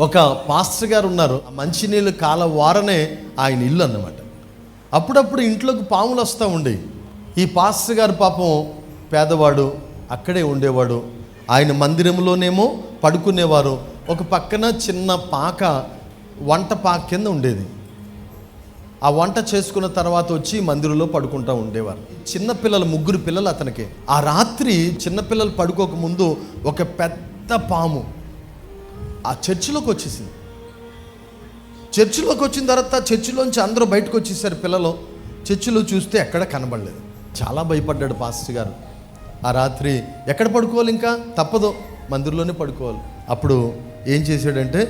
ఒక పాస్టర్ గారు ఉన్నారు. మంచినీళ్ళు కాల వారనే ఆయన ఇల్లు అన్నమాట. అప్పుడప్పుడు ఇంట్లోకి పాములు వస్తూ ఉండేవి. ఈ పాస్టర్ గారు పాపం పేదవాడు, అక్కడే ఉండేవాడు. ఆయన మందిరంలోనేమో పడుకునేవారు. ఒక పక్కన చిన్న పాక, వంట పాక కింద ఉండేది. ఆ వంట చేసుకున్న తర్వాత వచ్చి మందిరంలో పడుకుంటూ ఉండేవారు. చిన్నపిల్లలు, 3 పిల్లలు అతనికి. ఆ రాత్రి చిన్నపిల్లలు పడుకోక ముందు ఒక పెద్ద పాము ఆ చర్చిలోకి వచ్చేసింది. చర్చిలోకి వచ్చిన తర్వాత చర్చిలోంచి అందరూ బయటకు వచ్చేసారు పిల్లలు. చర్చిలో చూస్తే ఎక్కడ కనబడలేదు. చాలా భయపడ్డాడు పాస్టర్ గారు. ఆ రాత్రి ఎక్కడ పడుకోవాలి, ఇంకా తప్పదు, మందిరంలోనే పడుకోవాలి. అప్పుడు ఏం చేశాడంటే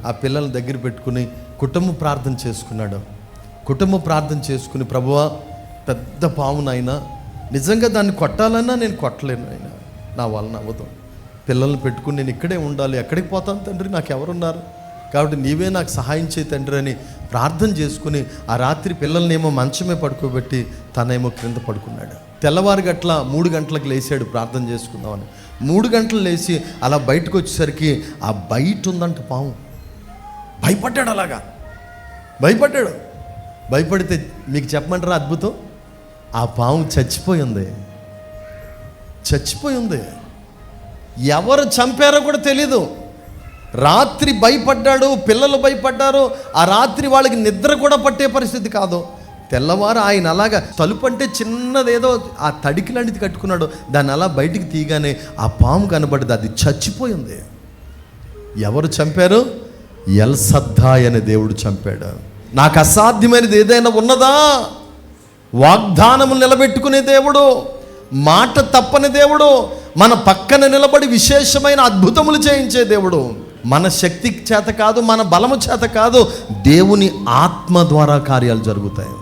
ఆ పిల్లల్ని దగ్గర పెట్టుకుని కుటుంబ ప్రార్థన చేసుకున్నాడు. కుటుంబ ప్రార్థన చేసుకుని, ప్రభువా పెద్ద పాము నాయనా, నిజంగా దాన్ని కొట్టాలన్నా నేను కొట్టలేను ఆయన, నా వలన అవ్వదు. పిల్లల్ని పెట్టుకుని నేను ఇక్కడే ఉండాలి, ఎక్కడికి పోతాను తండ్రి, నాకు ఎవరున్నారు, కాబట్టి నీవే నాకు సహాయం చేయి తండ్రి అని ప్రార్థన చేసుకుని ఆ రాత్రి పిల్లల్నేమో మంచమే పడుకోబెట్టి తనేమో క్రింద పడుకున్నాడు. తెల్లవారు గట్ల 3 గంటలకు లేచాడు ప్రార్థన చేసుకుందామని. 3 గంటలు లేచి అలా బయటకు వచ్చేసరికి ఆ బయట ఉందంట పాము. భయపడ్డాడు, అలాగా భయపడ్డాడు. భయపడితే మీకు చెప్పమంటారా అద్భుతం, ఆ పాము చచ్చిపోయి ఉంది. ఎవరు చంపారో కూడా తెలీదు. రాత్రి భయపడ్డాడు, పిల్లలు భయపడ్డారు. ఆ రాత్రి వాళ్ళకి నిద్ర కూడా పట్టే పరిస్థితి కాదు. తెల్లవారు ఆయన అలాగా తలుపు అంటే చిన్నదేదో ఆ తడికి లాంటిది కట్టుకున్నాడు. దాన్ని అలా బయటికి తీయగానే ఆ పాము కనబడ్డది. అది చచ్చిపోయింది. ఎవరు చంపారు? ఎల్సద్దాయ్ అనే దేవుడు చంపాడు. నాకు అసాధ్యమైనది ఏదైనా ఉన్నదా? వాగ్దానము నిలబెట్టుకునే దేవుడు, మాట తప్పని దేవుడు, మన పక్కన నిలబడి విశేషమైన అద్భుతములు చేయించే దేవుడు. మన శక్తి చేత కాదు, మన బలము చేత కాదు, దేవుని ఆత్మ ద్వారా కార్యాలు జరుగుతాయి.